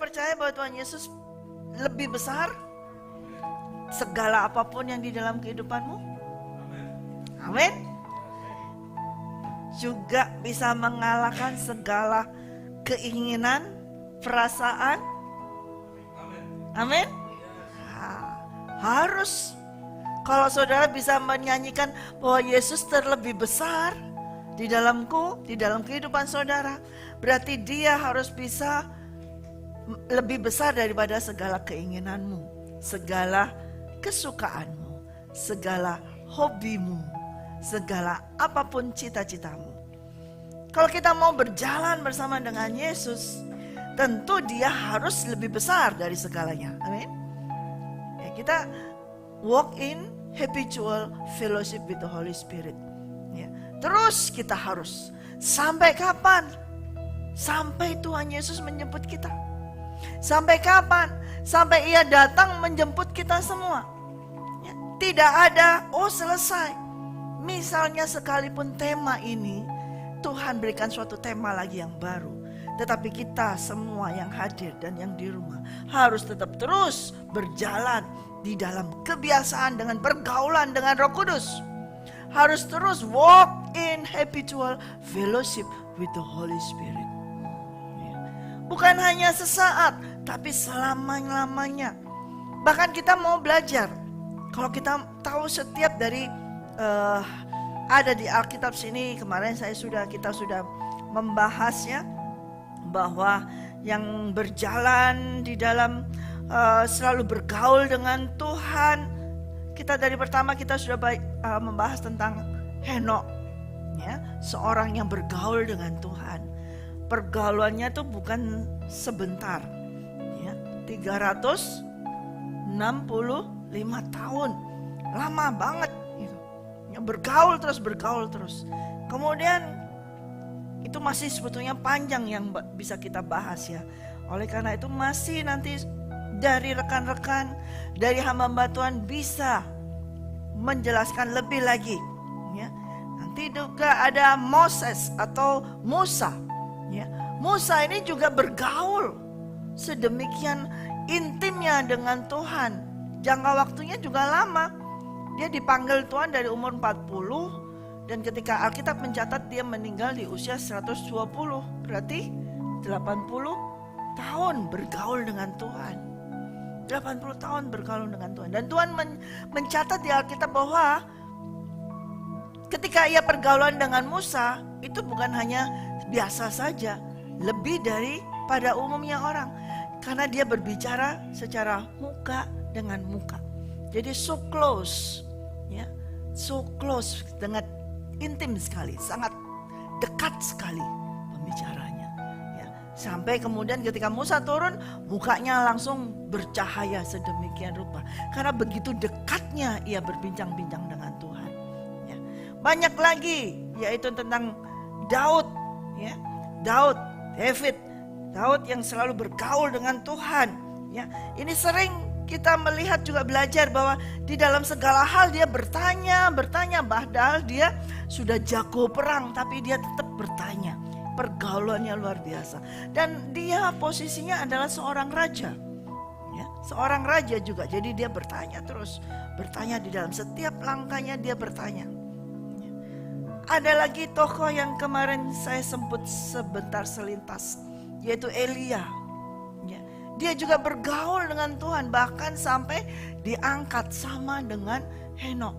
percaya bahwa Tuhan Yesus lebih besar segala apapun yang di dalam kehidupanmu? Amin. Juga bisa mengalahkan segala keinginan, perasaan. Amin. Harus. Kalau saudara bisa menyanyikan bahwa Yesus terlebih besar di dalamku, di dalam kehidupan saudara, berarti dia harus bisa lebih besar daripada segala keinginanmu, segala kesukaanmu, segala hobimu, segala apapun cita-citamu. Kalau kita mau berjalan bersama dengan Yesus, tentu dia harus lebih besar dari segalanya. Amin. Ya, kita walk in habitual fellowship with the Holy Spirit. Ya. Terus kita harus sampai kapan? Sampai Tuhan Yesus menjemput kita. Sampai kapan? Sampai ia datang menjemput kita semua. Ya. Tidak ada, oh selesai. Misalnya sekalipun tema ini, Tuhan berikan suatu tema lagi yang baru. Tetapi kita semua yang hadir dan yang di rumah harus tetap terus berjalan di dalam kebiasaan dengan pergaulan dengan Roh Kudus. Harus terus walk in habitual fellowship with the Holy Spirit. Bukan hanya sesaat, tapi selama-lamanya. Bahkan kita mau belajar. Kalau kita tahu setiap dari ada di Alkitab sini, kemarin kita sudah membahasnya, bahwa yang berjalan di dalam selalu bergaul dengan Tuhan. Kita dari pertama kita sudah membahas tentang Henok, ya, seorang yang bergaul dengan Tuhan. Pergaulannya itu bukan sebentar, ya, 365 tahun, lama banget, gitu. Ya, bergaul terus. Kemudian itu masih sebetulnya panjang yang bisa kita bahas, ya. Oleh karena itu masih nanti dari rekan-rekan, dari hamba Tuhan bisa menjelaskan lebih lagi, ya. Nanti juga ada Moses atau Musa, ya. Musa ini juga bergaul sedemikian intimnya dengan Tuhan. Jangka waktunya juga lama. Dia dipanggil Tuhan dari umur 40, dan ketika Alkitab mencatat dia meninggal di usia 120. Berarti 80 tahun bergaul dengan Tuhan. 80 tahun bergaul dengan Tuhan. Dan Tuhan mencatat di Alkitab bahwa ketika ia pergaulan dengan Musa, itu bukan hanya biasa saja, lebih daripada umumnya orang. Karena dia berbicara secara muka dengan muka. Jadi so close, ya, so close, dengan intim sekali, sangat dekat sekali pembicaranya. Ya. Sampai kemudian ketika Musa turun, mukanya langsung bercahaya sedemikian rupa. Karena begitu dekatnya ia berbincang-bincang dengan Tuhan. Ya. Banyak lagi, yaitu tentang Daud, ya. Daud yang selalu bergaul dengan Tuhan. Ya. Ini sering kita melihat juga belajar bahwa di dalam segala hal dia bertanya, padahal dia sudah jago perang, tapi dia tetap bertanya. Pergaulannya luar biasa. Dan dia posisinya adalah seorang raja, ya, seorang raja juga. Jadi dia bertanya terus, bertanya di dalam setiap langkahnya dia bertanya. Ya. Ada lagi tokoh yang kemarin saya sebut sebentar selintas, yaitu Elia. Dia juga bergaul dengan Tuhan, bahkan sampai diangkat sama dengan Henok.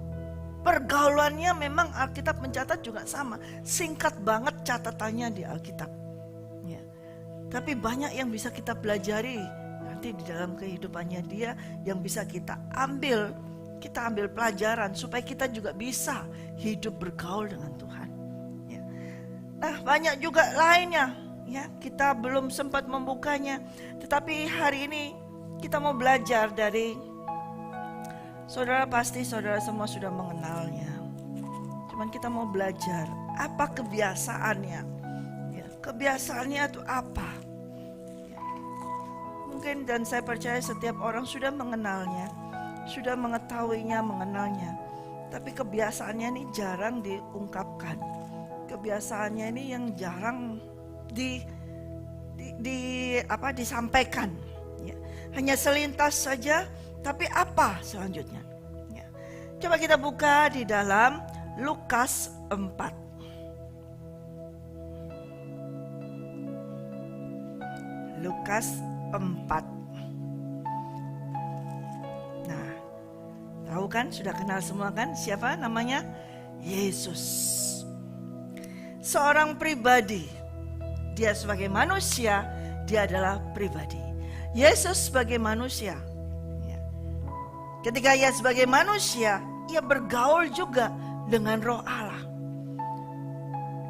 Pergaulannya memang Alkitab mencatat juga sama, singkat banget catatannya di Alkitab. Ya. Tapi banyak yang bisa kita pelajari nanti di dalam kehidupannya dia, yang bisa kita ambil pelajaran supaya kita juga bisa hidup bergaul dengan Tuhan. Ya. Nah, banyak juga lainnya. Ya, kita belum sempat membukanya, tetapi hari ini kita mau belajar dari saudara, pasti saudara semua sudah mengenalnya. Cuman kita mau belajar apa kebiasaannya. Ya, kebiasaannya itu apa? Ya. Mungkin dan saya percaya setiap orang sudah mengenalnya, sudah mengetahuinya, mengenalnya. Tapi kebiasaannya ini jarang diungkapkan. Kebiasaannya ini yang jarang disampaikan. Ya. Hanya selintas saja, tapi apa selanjutnya? Ya. Coba kita buka di dalam Lukas 4. Lukas 4. Nah, tahu kan, sudah kenal semua kan siapa namanya? Yesus. Seorang pribadi. Dia sebagai manusia, dia adalah pribadi. Yesus sebagai manusia. Ya. Ketika ia sebagai manusia, ia bergaul juga dengan Roh Allah.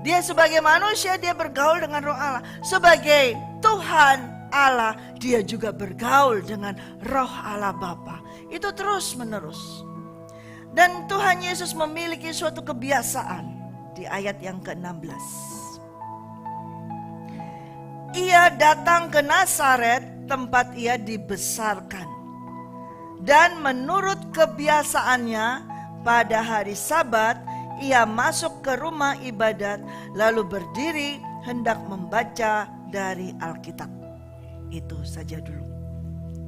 Dia sebagai manusia, dia bergaul dengan Roh Allah. Sebagai Tuhan Allah, dia juga bergaul dengan Roh Allah Bapa. Itu terus menerus. Dan Tuhan Yesus memiliki suatu kebiasaan di ayat yang ke-16. Ia datang ke Nazaret, tempat ia dibesarkan. Dan menurut kebiasaannya, pada hari Sabat, ia masuk ke rumah ibadat, lalu berdiri hendak membaca dari Alkitab. Itu saja dulu.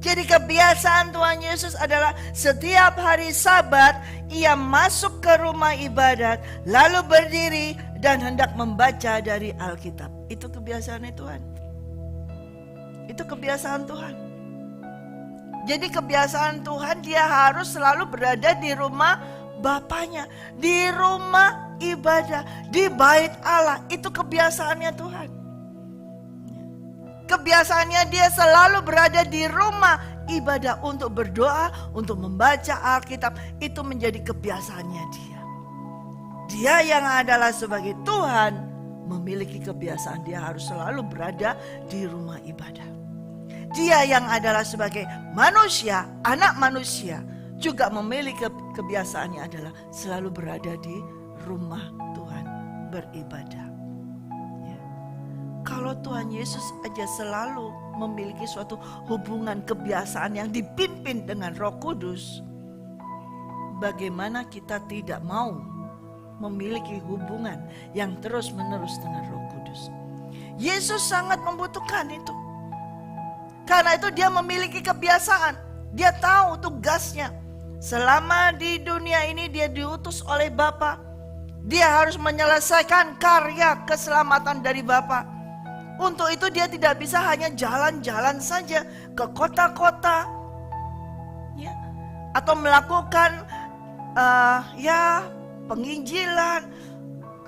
Jadi kebiasaan Tuhan Yesus adalah setiap hari Sabat, ia masuk ke rumah ibadat, lalu berdiri dan hendak membaca dari Alkitab. Itu kebiasaannya Tuhan. Itu kebiasaan Tuhan. Jadi kebiasaan Tuhan, dia harus selalu berada di rumah Bapaknya, di rumah ibadah, di bait Allah. Itu kebiasaannya Tuhan. Kebiasaannya dia selalu berada di rumah ibadah untuk berdoa, untuk membaca Alkitab. Itu menjadi kebiasaannya dia. Dia yang adalah sebagai Tuhan memiliki kebiasaan dia harus selalu berada di rumah ibadah. Dia yang adalah sebagai manusia, anak manusia, juga memiliki kebiasaannya adalah selalu berada di rumah Tuhan beribadah. Ya. Kalau Tuhan Yesus aja selalu memiliki suatu hubungan kebiasaan yang dipimpin dengan Roh Kudus, bagaimana kita tidak mau memiliki hubungan yang terus-menerus dengan Roh Kudus? Yesus sangat membutuhkan itu. Karena itu dia memiliki kebiasaan. Dia tahu tugasnya. Selama di dunia ini dia diutus oleh Bapa. Dia harus menyelesaikan karya keselamatan dari Bapa. Untuk itu dia tidak bisa hanya jalan-jalan saja ke kota-kota, ya, atau melakukan penginjilan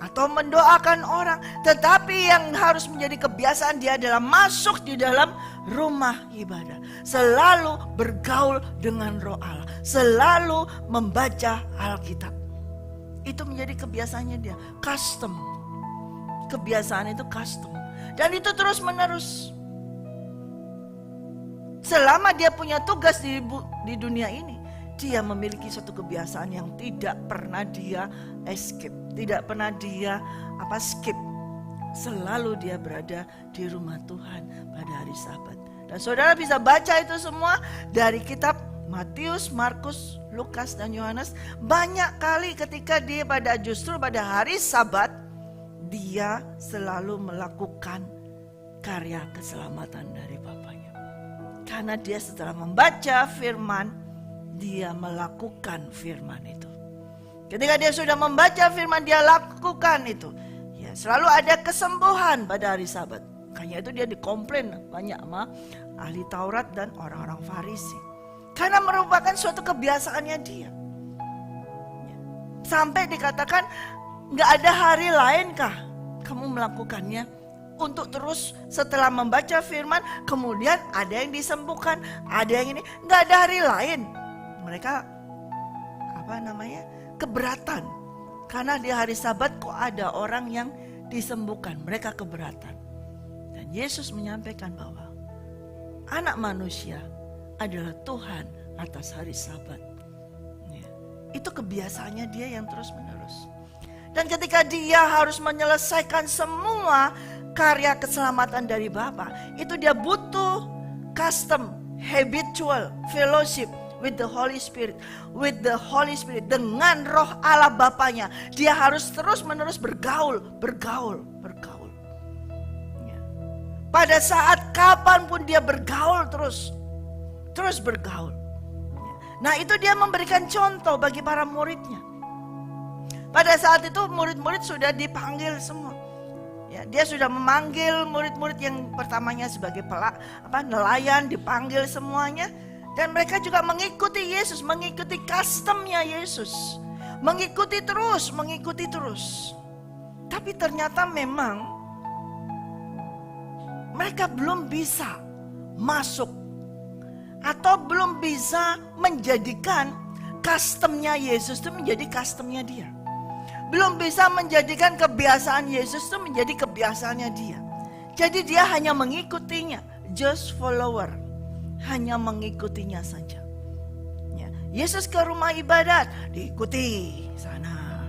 atau mendoakan orang. Tetapi yang harus menjadi kebiasaan dia adalah masuk di dalam rumah ibadah. Selalu bergaul dengan Roh Allah. Selalu membaca Alkitab. Itu menjadi kebiasaannya dia. Custom. Kebiasaan itu custom. Dan itu terus menerus. Selama dia punya tugas di dunia ini, dia memiliki satu kebiasaan yang tidak pernah dia escape. Tidak pernah dia skip. Selalu dia berada di rumah Tuhan pada hari Sabat. Dan saudara bisa baca itu semua dari kitab Matius, Markus, Lukas, dan Yohanes. Banyak kali ketika dia justru pada hari Sabat, dia selalu melakukan karya keselamatan dari Bapaknya. Karena dia setelah membaca firman, dia melakukan firman itu. Ketika dia sudah membaca firman, dia lakukan itu. Ya, selalu ada kesembuhan pada hari Sabat. Makanya itu dia dikomplain banyak sama ahli Taurat dan orang-orang Farisi. Karena merupakan suatu kebiasaannya dia. Ya. Sampai dikatakan, gak ada hari lainkah kamu melakukannya? Untuk terus setelah membaca firman, kemudian ada yang disembuhkan, ada yang ini. Gak ada hari lain. Mereka keberatan. Karena di hari Sabat kok ada orang yang disembuhkan. Mereka keberatan. Dan Yesus menyampaikan bahwa Anak Manusia adalah Tuhan atas hari Sabat. Ya. Itu kebiasaannya dia yang terus menerus. Dan ketika dia harus menyelesaikan semua karya keselamatan dari Bapa, itu dia butuh custom, habitual fellowship with the Holy Spirit, dengan Roh Allah Bapanya. Dia harus terus menerus bergaul. Ya. Pada saat kapanpun dia bergaul terus bergaul. Nah itu dia memberikan contoh bagi para muridnya. Pada saat itu murid-murid sudah dipanggil semua. Ya, dia sudah memanggil murid-murid yang pertamanya sebagai nelayan, dipanggil semuanya. Dan mereka juga mengikuti Yesus, mengikuti customnya Yesus. Mengikuti terus. Tapi ternyata memang mereka belum bisa masuk atau belum bisa menjadikan customnya Yesus itu menjadi customnya dia. Belum bisa menjadikan kebiasaan Yesus itu menjadi kebiasaannya dia. Jadi dia hanya mengikutinya, just follower, hanya mengikutinya saja. Ya, Yesus ke rumah ibadat, diikuti sana.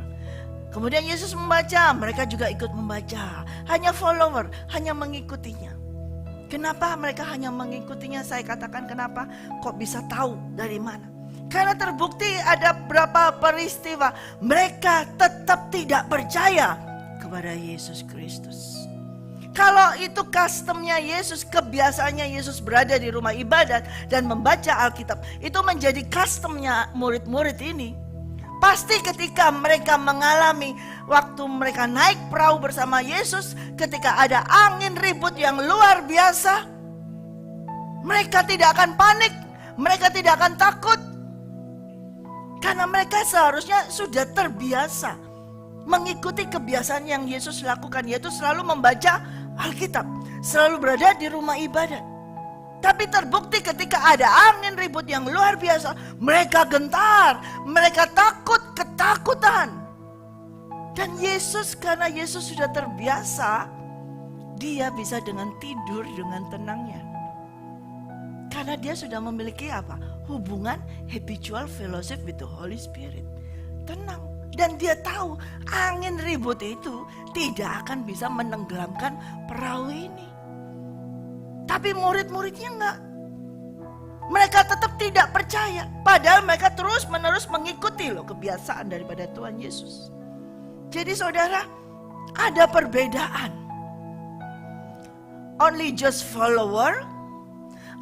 Kemudian Yesus membaca, mereka juga ikut membaca. Hanya follower, hanya mengikutinya. Kenapa mereka hanya mengikutinya? Saya katakan kenapa, kok bisa tahu dari mana? Karena terbukti ada beberapa peristiwa mereka tetap tidak percaya kepada Yesus Kristus. Kalau itu customnya Yesus, kebiasaannya Yesus berada di rumah ibadat dan membaca Alkitab, itu menjadi customnya murid-murid ini. Pasti ketika mereka mengalami waktu mereka naik perahu bersama Yesus, ketika ada angin ribut yang luar biasa, mereka tidak akan panik, mereka tidak akan takut. Karena mereka seharusnya sudah terbiasa mengikuti kebiasaan yang Yesus lakukan, yaitu selalu membaca Alkitab, selalu berada di rumah ibadat. Tapi terbukti ketika ada angin ribut yang luar biasa, mereka gentar, mereka takut, ketakutan. Dan Yesus, karena Yesus sudah terbiasa, dia bisa dengan tidur dengan tenangnya. Karena dia sudah memiliki apa? Hubungan habitual fellowship with the Holy Spirit. Tenang. Dan dia tahu angin ribut itu tidak akan bisa menenggelamkan perahu ini. Tapi murid-muridnya enggak. Mereka tetap tidak percaya. Padahal mereka terus menerus mengikuti kebiasaan daripada Tuhan Yesus. Jadi saudara, ada perbedaan. Only just follower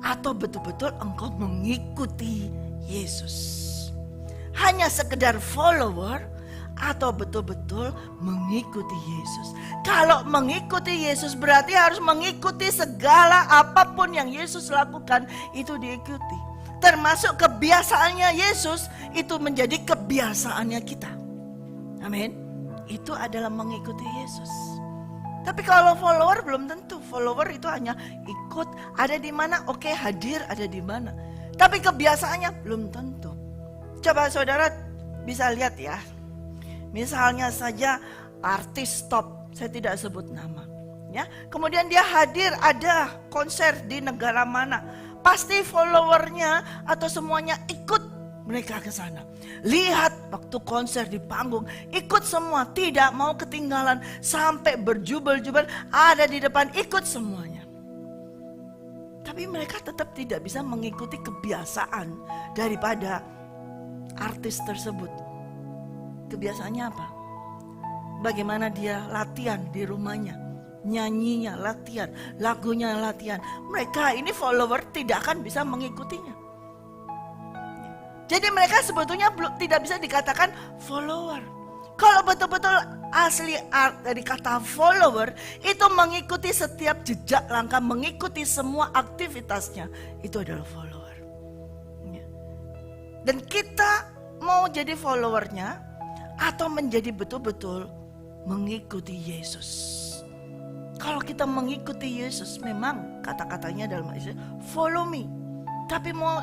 atau betul-betul engkau mengikuti Yesus. Hanya sekedar follower atau betul-betul mengikuti Yesus. Kalau mengikuti Yesus berarti harus mengikuti segala apapun yang Yesus lakukan, itu diikuti. Termasuk kebiasaannya Yesus, itu menjadi kebiasaannya kita. Amin. Itu adalah mengikuti Yesus. Tapi kalau follower belum tentu. Follower itu hanya ikut, ada di mana, oke, hadir ada di mana. Tapi kebiasaannya belum tentu. Coba saudara bisa lihat ya. Misalnya saja artis top, saya tidak sebut nama. Ya, kemudian dia hadir, ada konser di negara mana. Pasti followernya atau semuanya ikut mereka ke sana. Lihat waktu konser di panggung, ikut semua, tidak mau ketinggalan, sampai berjubel-jubel ada di depan, ikut semuanya. Tapi mereka tetap tidak bisa mengikuti kebiasaan daripada artis tersebut. Kebiasaannya apa? Bagaimana dia latihan di rumahnya, nyanyinya latihan, lagunya latihan. Mereka ini follower tidak akan bisa mengikutinya. Jadi mereka sebetulnya tidak bisa dikatakan follower. Kalau betul-betul asli art dari kata follower, itu mengikuti setiap jejak langkah, mengikuti semua aktivitasnya, itu adalah follower. Dan kita mau jadi followernya atau menjadi betul-betul mengikuti Yesus. Kalau kita mengikuti Yesus, memang kata-katanya dalam Yesus, follow me. Tapi mau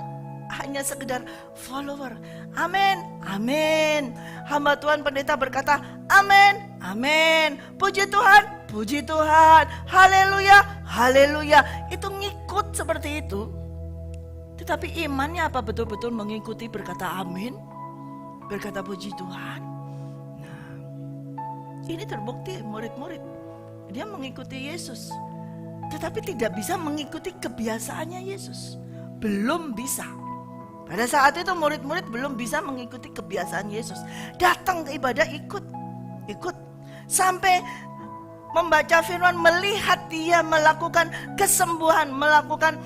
hanya sekedar follower. Amin, amin. Hamba Tuhan pendeta berkata, amin, amin. Puji Tuhan, puji Tuhan. Haleluya, haleluya. Itu ngikut seperti itu. Tetapi imannya apa? Betul-betul mengikuti, berkata amin, berkata puji Tuhan. Nah, ini terbukti murid-murid. Dia mengikuti Yesus, tetapi tidak bisa mengikuti kebiasaannya Yesus. Belum bisa. Pada saat itu murid-murid belum bisa mengikuti kebiasaan Yesus. Datang ke ibadah ikut. Sampai membaca firman, melihat dia melakukan kesembuhan, melakukan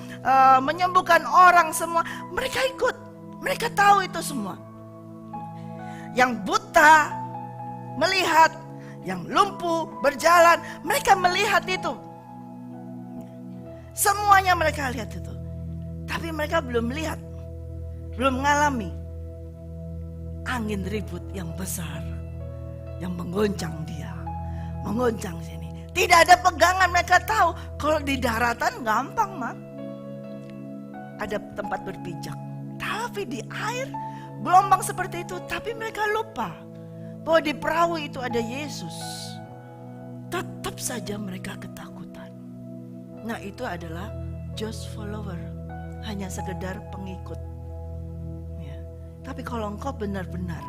menyembuhkan orang semua. Mereka ikut, mereka tahu itu semua. Yang buta melihat, yang lumpuh berjalan, mereka melihat itu. Semuanya mereka lihat itu. Tapi mereka belum lihat, belum mengalami angin ribut yang besar yang menggoncang dia, menggoncang sini. Tidak ada pegangan, mereka tahu kalau di daratan gampang, Mak. Ada tempat berpijak. Tapi di air gelombang seperti itu, tapi mereka lupa bahwa di perahu itu ada Yesus. Tetap saja mereka ketakutan. Nah, itu adalah just follower, hanya sekedar pengikut. Ya. Tapi kalau engkau benar-benar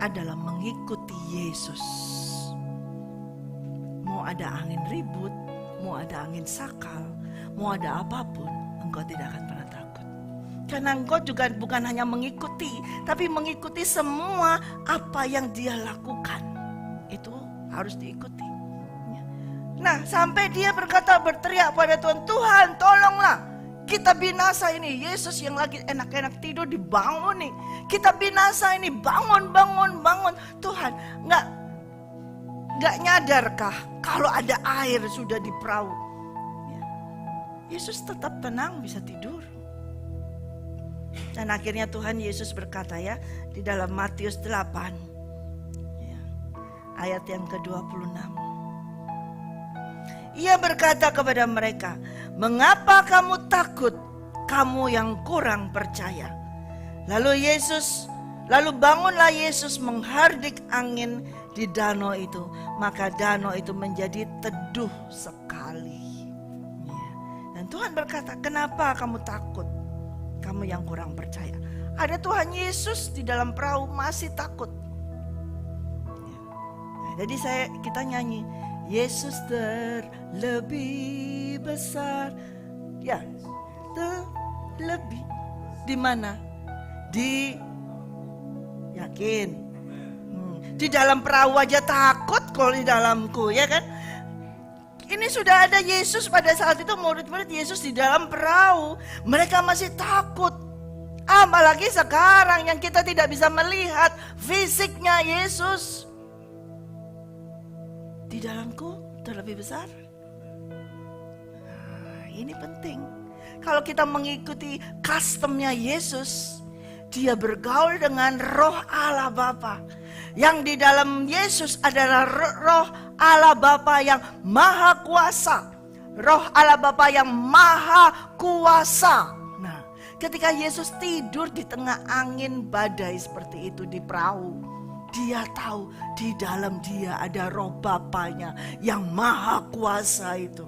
adalah mengikuti Yesus, mau ada angin ribut, mau ada angin sakal, mau ada apapun, engkau tidak akan pernah takut. Karena engkau juga bukan hanya mengikuti, tapi mengikuti semua apa yang dia lakukan. Itu harus diikuti. Nah, sampai dia berteriak pada Tuhan, Tuhan tolonglah, kita binasa ini. Yesus yang lagi enak-enak tidur dibangun nih. Kita binasa ini, bangun. Tuhan, nggak nyadarkah kalau ada air sudah di perahu? Ya. Yesus tetap tenang, bisa tidur. Dan akhirnya Tuhan Yesus berkata ya, di dalam Matius 8, ya, ayat yang ke-26. Ia berkata kepada mereka, mengapa kamu takut, kamu yang kurang percaya? Lalu bangunlah Yesus menghardik angin di danau itu. Maka danau itu menjadi teduh sekali. Ya. Dan Tuhan berkata, kenapa kamu takut, kamu yang kurang percaya? Ada Tuhan Yesus di dalam perahu masih takut. Ya. Nah, jadi kita nyanyi, Yesus terlebih besar. Ya, terlebih. Di mana? Di yakin. Di dalam perahu aja takut kalau di dalamku, ya kan? Ini sudah ada Yesus pada saat itu, murid-murid Yesus di dalam perahu. Mereka masih takut. Apalagi sekarang yang kita tidak bisa melihat fisiknya Yesus. Di dalamku terlebih besar. Nah, ini penting. Kalau kita mengikuti customnya Yesus, dia bergaul dengan roh Allah Bapa. Yang di dalam Yesus adalah roh Allah Bapa yang maha kuasa. Roh Allah Bapa yang maha kuasa. Nah, ketika Yesus tidur di tengah angin badai seperti itu di perahu, dia tahu di dalam dia ada roh Bapanya yang maha kuasa itu.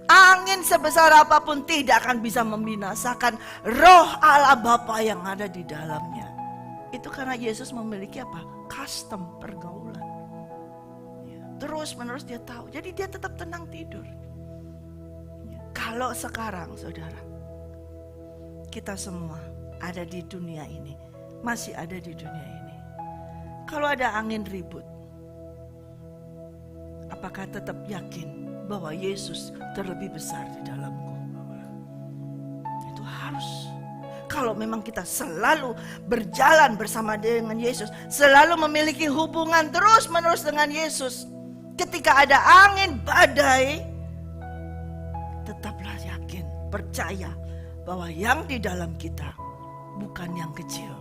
Angin sebesar apapun tidak akan bisa membinasakan roh Allah Bapa yang ada di dalamnya. Itu karena Yesus memiliki apa? Custom pergaulan. Ya, terus menerus dia tahu. Jadi dia tetap tenang tidur. Ya, kalau sekarang saudara, kita semua ada di dunia ini, masih ada di dunia ini. Kalau ada angin ribut, apakah tetap yakin bahwa Yesus terlebih besar di dalamku? Itu harus. Kalau memang kita selalu berjalan bersama dengan Yesus, selalu memiliki hubungan terus-menerus dengan Yesus, ketika ada angin badai, tetaplah yakin, percaya bahwa yang di dalam kita bukan yang kecil,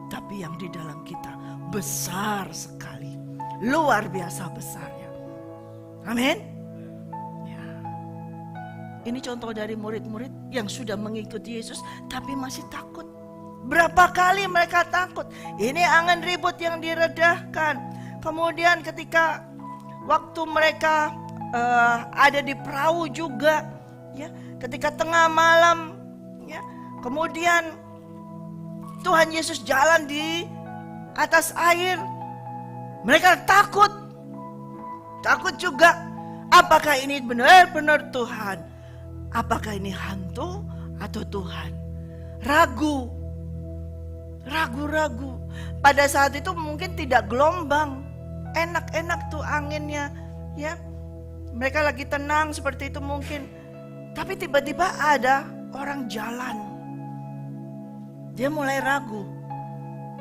tapi yang di dalam kita besar sekali, luar biasa besarnya. Amin. Ya. Ini contoh dari murid-murid yang sudah mengikuti Yesus tapi masih takut. Berapa kali mereka takut? Ini angin ribut yang diredahkan. Kemudian ketika waktu mereka ada di perahu juga, ya, ketika tengah malam, ya, kemudian Tuhan Yesus jalan di atas air. Mereka takut juga. Apakah ini benar-benar Tuhan? Apakah ini hantu atau Tuhan? Ragu. Pada saat itu mungkin tidak gelombang, enak-enak tuh anginnya, ya. Mereka lagi tenang seperti itu mungkin. Tapi tiba-tiba ada orang jalan. Dia mulai ragu.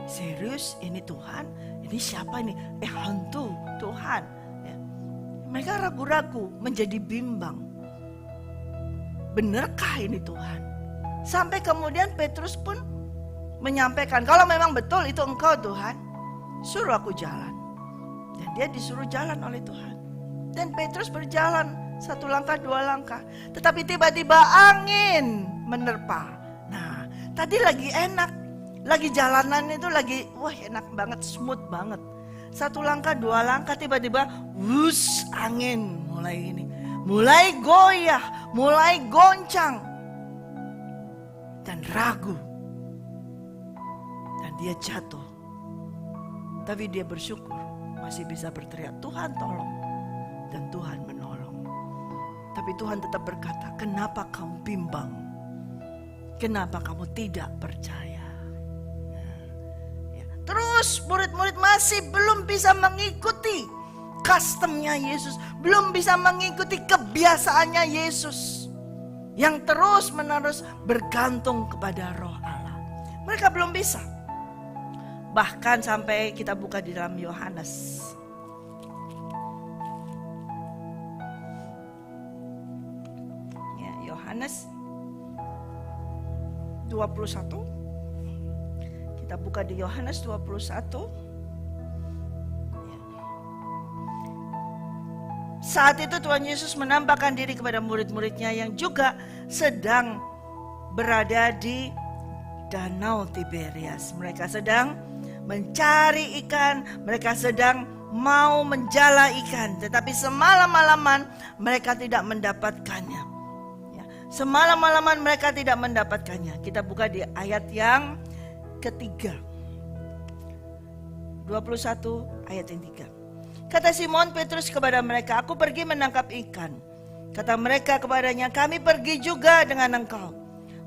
Serius ini Tuhan? Ini siapa ini? Hantu Tuhan. Ya. Mereka ragu-ragu, menjadi bimbang. Benarkah ini Tuhan? Sampai kemudian Petrus pun menyampaikan, kalau memang betul itu Engkau Tuhan, suruh aku jalan. Dan dia disuruh jalan oleh Tuhan. Dan Petrus berjalan 1 langkah 2 langkah. Tetapi tiba-tiba angin menerpa. Nah, tadi lagi enak. Lagi jalanan itu lagi, wah enak banget, smooth banget. 1 langkah 2 langkah tiba-tiba, wus, angin mulai ini. Mulai goyah, mulai goncang. Dan ragu. Dan dia jatuh. Tapi dia bersyukur masih bisa berteriak, Tuhan tolong. Dan Tuhan menolong. Tapi Tuhan tetap berkata, kenapa kamu bimbang? Kenapa kamu tidak percaya? Terus murid-murid masih belum bisa mengikuti customnya Yesus. Belum bisa mengikuti kebiasaannya Yesus. Yang terus menerus bergantung kepada Roh Allah. Mereka belum bisa. Bahkan sampai kita buka di dalam Yohanes. Yohanes 21. Kita buka di Yohanes 21. Saat itu Tuhan Yesus menampakkan diri kepada murid-muridnya yang juga sedang berada di Danau Tiberias. Mereka sedang mencari ikan, mereka sedang mau menjala ikan, tetapi semalam-malaman mereka tidak mendapatkannya. Semalam-malaman mereka tidak mendapatkannya. Kita buka di ayat yang ketiga. 21 ayat yang 3. Kata Simon Petrus kepada mereka, aku pergi menangkap ikan. Kata mereka kepadanya, kami pergi juga dengan engkau.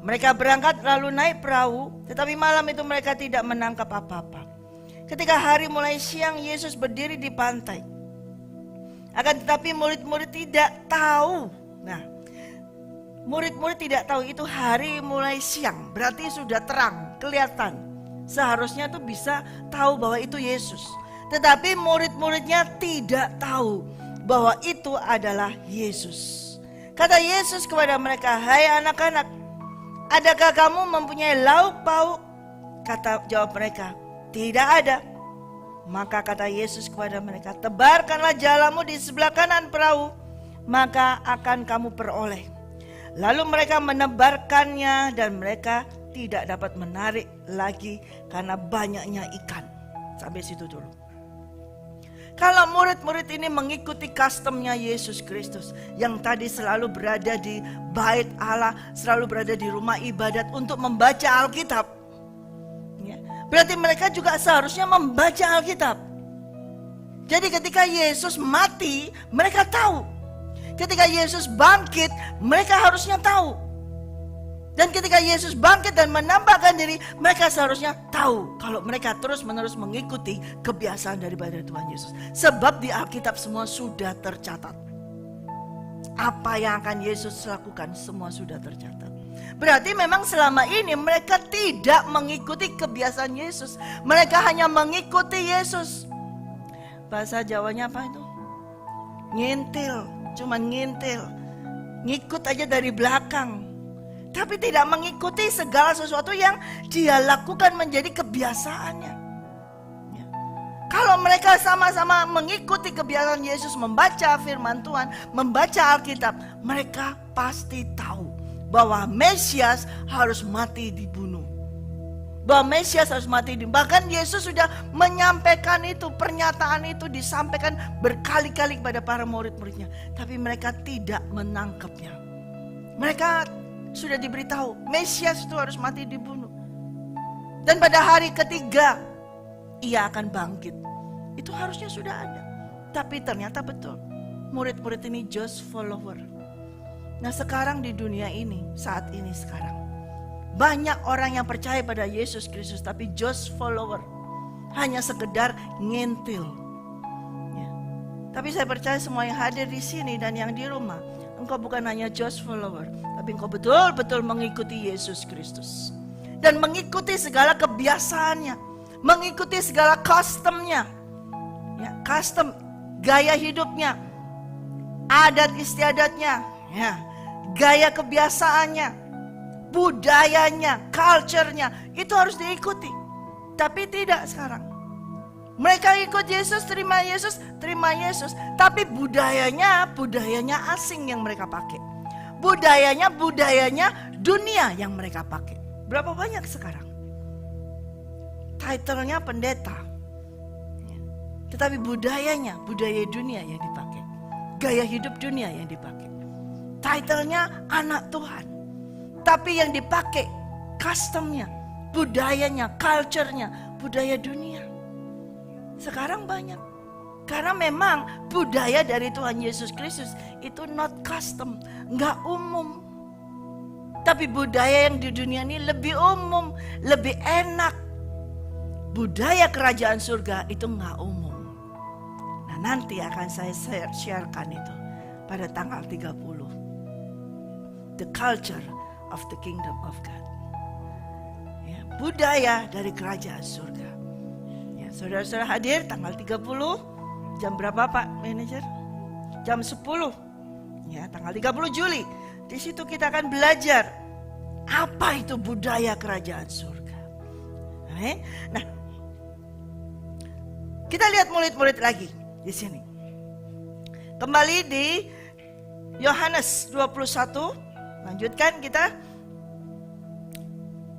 Mereka berangkat lalu naik perahu, tetapi malam itu mereka tidak menangkap apa-apa. Ketika hari mulai siang, Yesus berdiri di pantai. Akan tetapi murid-murid tidak tahu. Murid-murid tidak tahu itu hari mulai siang, berarti sudah terang, kelihatan. Seharusnya tuh bisa tahu bahwa itu Yesus. Tetapi murid-muridnya tidak tahu bahwa itu adalah Yesus. Kata Yesus kepada mereka, hai anak-anak, adakah kamu mempunyai lauk pauk? Jawab mereka, tidak ada. Maka kata Yesus kepada mereka, tebarkanlah jalamu di sebelah kanan perahu, maka akan kamu peroleh. Lalu mereka menebarkannya dan mereka tidak dapat menarik lagi karena banyaknya ikan. Sampai situ dulu. Kalau murid-murid ini mengikuti customnya Yesus Kristus yang tadi selalu berada di bait Allah, selalu berada di rumah ibadat untuk membaca Alkitab. Berarti mereka juga seharusnya membaca Alkitab. Jadi ketika Yesus mati, mereka tahu. Ketika Yesus bangkit, mereka harusnya tahu. Dan ketika Yesus bangkit dan menampakkan diri, mereka seharusnya tahu kalau mereka terus-menerus mengikuti kebiasaan daripada Tuhan Yesus. Sebab di Alkitab semua sudah tercatat. Apa yang akan Yesus lakukan semua sudah tercatat. Berarti memang selama ini mereka tidak mengikuti kebiasaan Yesus. Mereka hanya mengikuti Yesus. Bahasa Jawanya apa itu? Ngintil. Cuman ngintil, ngikut aja dari belakang, tapi tidak mengikuti segala sesuatu yang dia lakukan menjadi kebiasaannya. Kalau mereka sama-sama mengikuti kebiasaan Yesus, membaca firman Tuhan, membaca Alkitab, mereka pasti tahu bahwa Mesias harus mati dibunuh. Bahwa Mesias harus mati. Bahkan Yesus sudah menyampaikan itu, pernyataan itu disampaikan berkali-kali kepada para murid-muridnya. Tapi mereka tidak menangkapnya. Mereka sudah diberitahu, Mesias itu harus mati dibunuh. Dan pada hari ketiga, ia akan bangkit. Itu harusnya sudah ada. Tapi ternyata betul, murid-murid ini just follower. Nah sekarang di dunia ini, saat ini sekarang, banyak orang yang percaya pada Yesus Kristus tapi just follower. Hanya sekedar ngintil. Tapi saya percaya semua yang hadir di sini dan yang di rumah, engkau bukan hanya just follower, tapi engkau betul-betul mengikuti Yesus Kristus. Dan mengikuti segala kebiasaannya, mengikuti segala customnya, ya, custom, gaya hidupnya, adat istiadatnya, ya, gaya kebiasaannya, budayanya, culture-nya, itu harus diikuti. Tapi tidak sekarang. Mereka ikut Yesus, terima Yesus, tapi budayanya asing yang mereka pakai. Budayanya dunia yang mereka pakai. Berapa banyak sekarang? Title-nya pendeta, tetapi budaya dunia yang dipakai. Gaya hidup dunia yang dipakai. Title-nya anak Tuhan, tapi yang dipakai custom-nya, budayanya, culture-nya, budaya dunia. Sekarang banyak. Karena memang budaya dari Tuhan Yesus Kristus itu not custom, nggak umum. Tapi budaya yang di dunia ini lebih umum, lebih enak. Budaya kerajaan surga itu nggak umum. Nah, nanti akan saya sharekan itu pada tanggal 30. The culture of the kingdom of God. Ya, budaya dari kerajaan surga. Saudara-saudara hadir tanggal 30. Jam berapa Pak Manajer? Jam 10. Ya, tanggal 30 Juli. Di situ kita akan belajar apa itu budaya kerajaan surga. Nah, kita lihat murid-murid lagi di sini. Kembali di Yohanes 21. Lanjutkan kita.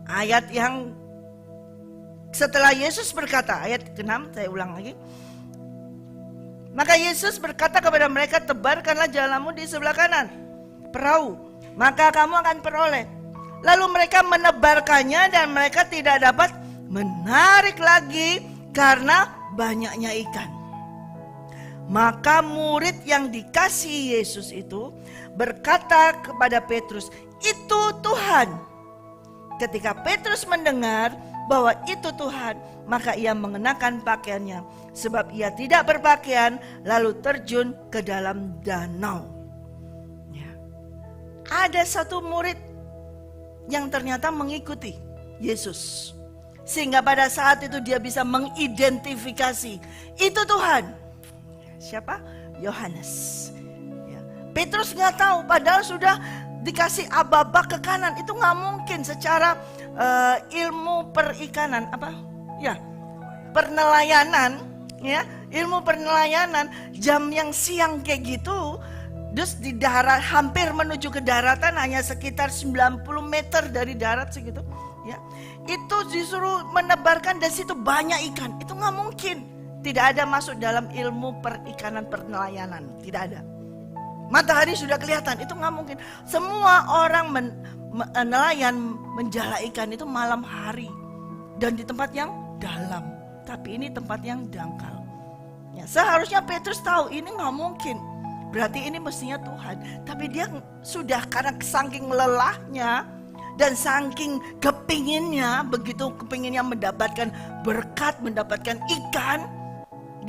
Ayat yang setelah Yesus berkata, ayat ke-6, saya ulang lagi. Maka Yesus berkata kepada mereka, tebarkanlah jalanmu di sebelah kanan perahu, maka kamu akan peroleh. Lalu mereka menebarkannya dan mereka tidak dapat menarik lagi karena banyaknya ikan. Maka murid yang dikasihi Yesus itu berkata kepada Petrus, itu Tuhan. Ketika Petrus mendengar bahwa itu Tuhan, maka ia mengenakan pakaiannya, sebab ia tidak berpakaian, lalu terjun ke dalam danau. Ya. Ada satu murid yang ternyata mengikuti Yesus, sehingga pada saat itu dia bisa mengidentifikasi itu Tuhan. Siapa? Yohanes. Ya. Petrus nggak tahu, padahal sudah dikasih aba-aba ke kanan. Itu nggak mungkin secara ilmu perikanan, apa? Ya, penelayanan, ya, ilmu penelayanan, jam yang siang kayak gitu, terus di darat hampir menuju ke daratan hanya sekitar 90 meter dari darat segitu, ya. Itu disuruh menebarkan dan situ banyak ikan. Itu nggak mungkin. Tidak ada masuk dalam ilmu perikanan penelayanan, tidak ada. Matahari sudah kelihatan, itu nggak mungkin. Semua orang nelayan menjala ikan itu malam hari dan di tempat yang dalam. Tapi ini tempat yang dangkal. Ya, seharusnya Petrus tahu ini nggak mungkin. Berarti ini mestinya Tuhan. Tapi dia sudah karena saking lelahnya dan saking kepinginnya, begitu kepinginnya mendapatkan berkat, mendapatkan ikan,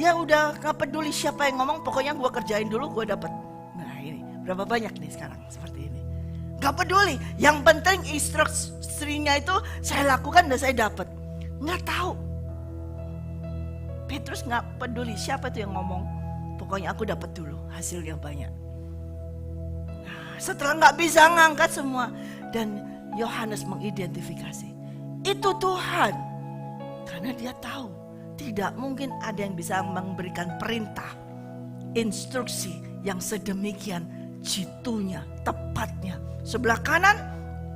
dia udah nggak peduli siapa yang ngomong. Pokoknya gue kerjain dulu, gue dapat. Nah ini berapa banyak nih sekarang seperti ini. Gak peduli, yang penting instruksinya itu saya lakukan dan saya dapat. Gak tahu. Petrus gak peduli siapa itu yang ngomong. Pokoknya aku dapat dulu hasil yang banyak. Nah, setelah gak bisa ngangkat semua, dan Yohanes mengidentifikasi itu Tuhan. Karena dia tahu tidak mungkin ada yang bisa memberikan perintah, instruksi yang sedemikian jitunya, tepatnya. Sebelah kanan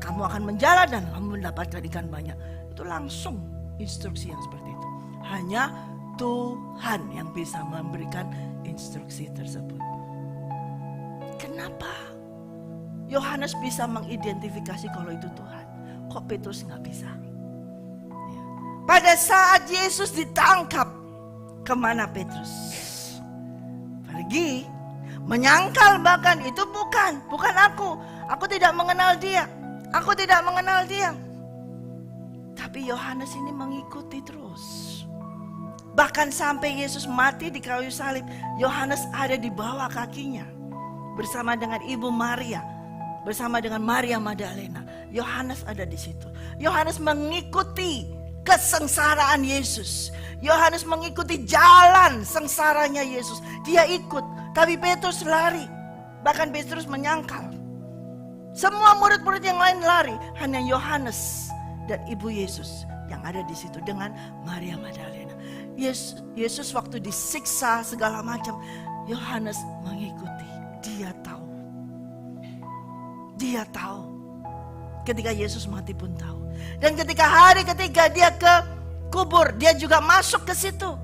kamu akan menjalan dan kamu mendapatkan ikan banyak. Itu langsung instruksi yang seperti itu. Hanya Tuhan yang bisa memberikan instruksi tersebut. Kenapa Yohanes bisa mengidentifikasi kalau itu Tuhan? Kok Petrus nggak bisa? Ya. Pada saat Yesus ditangkap, kemana Petrus? Pergi. Menyangkal bahkan itu bukan aku. Aku tidak mengenal dia. Aku tidak mengenal dia. Tapi Yohanes ini mengikuti terus. Bahkan sampai Yesus mati di kayu salib, Yohanes ada di bawah kakinya bersama dengan Ibu Maria, bersama dengan Maria Magdalena. Yohanes ada di situ. Yohanes mengikuti kesengsaraan Yesus. Yohanes mengikuti jalan sengsaranya Yesus. Dia ikut, tapi Petrus lari. Bahkan Petrus menyangkal. Semua murid-murid yang lain lari, hanya Yohanes dan Ibu Yesus yang ada di situ dengan Maria Magdalena. Yesus waktu disiksa segala macam, Yohanes mengikuti. Dia tahu. Dia tahu. Ketika Yesus mati pun tahu. Dan ketika hari ketiga dia ke kubur, dia juga masuk ke situ.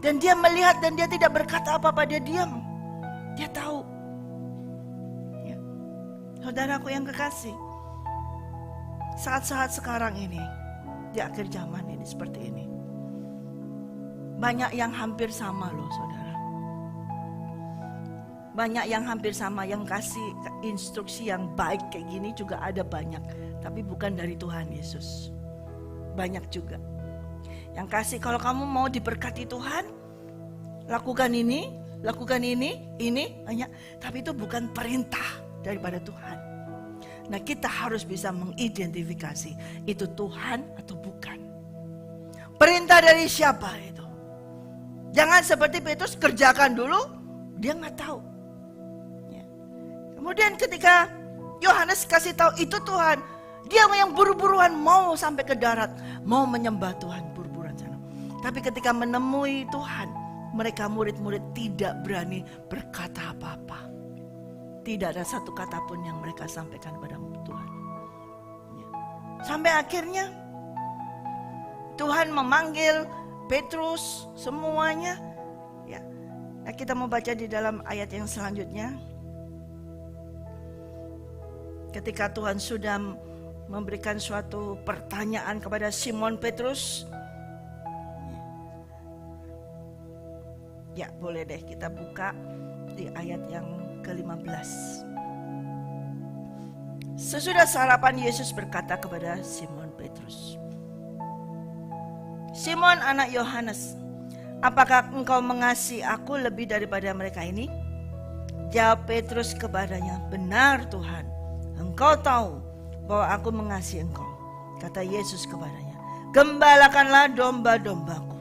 Dan dia melihat dan dia tidak berkata apa-apa, dia diam. Dia tahu. Ya. Saudaraku yang kekasih, saat-saat sekarang ini, di akhir zaman ini seperti ini, banyak yang hampir sama loh saudara. Banyak yang hampir sama, yang kasih instruksi yang baik kayak gini juga ada banyak. Tapi bukan dari Tuhan Yesus. Banyak juga yang kasih, kalau kamu mau diberkati Tuhan, lakukan ini, ini banyak. Tapi itu bukan perintah daripada Tuhan. Nah, kita harus bisa mengidentifikasi itu Tuhan atau bukan. Perintah dari siapa itu? Jangan seperti Petrus, kerjakan dulu, dia nggak tahu. Ya. Kemudian ketika Yohanes kasih tahu itu Tuhan, dia yang buru-buruan mau sampai ke darat, mau menyembah Tuhan buru-buruan sana. Tapi ketika menemui Tuhan, mereka murid-murid tidak berani berkata apa-apa. Tidak ada satu kata pun yang mereka sampaikan kepada Tuhan. Ya. Sampai akhirnya Tuhan memanggil Petrus, semuanya. Ya. Nah, kita mau baca di dalam ayat yang selanjutnya. Ketika Tuhan sudah memberikan suatu pertanyaan kepada Simon Petrus. Ya, boleh deh kita buka di ayat yang ke-15. Sesudah sarapan, Yesus berkata kepada Simon Petrus, Simon anak Yohanes, apakah engkau mengasihi aku lebih daripada mereka ini? Jawab Petrus kepadanya, benar Tuhan, engkau tahu bahwa aku mengasihi engkau. Kata Yesus kepadanya, gembalakanlah domba-dombaku.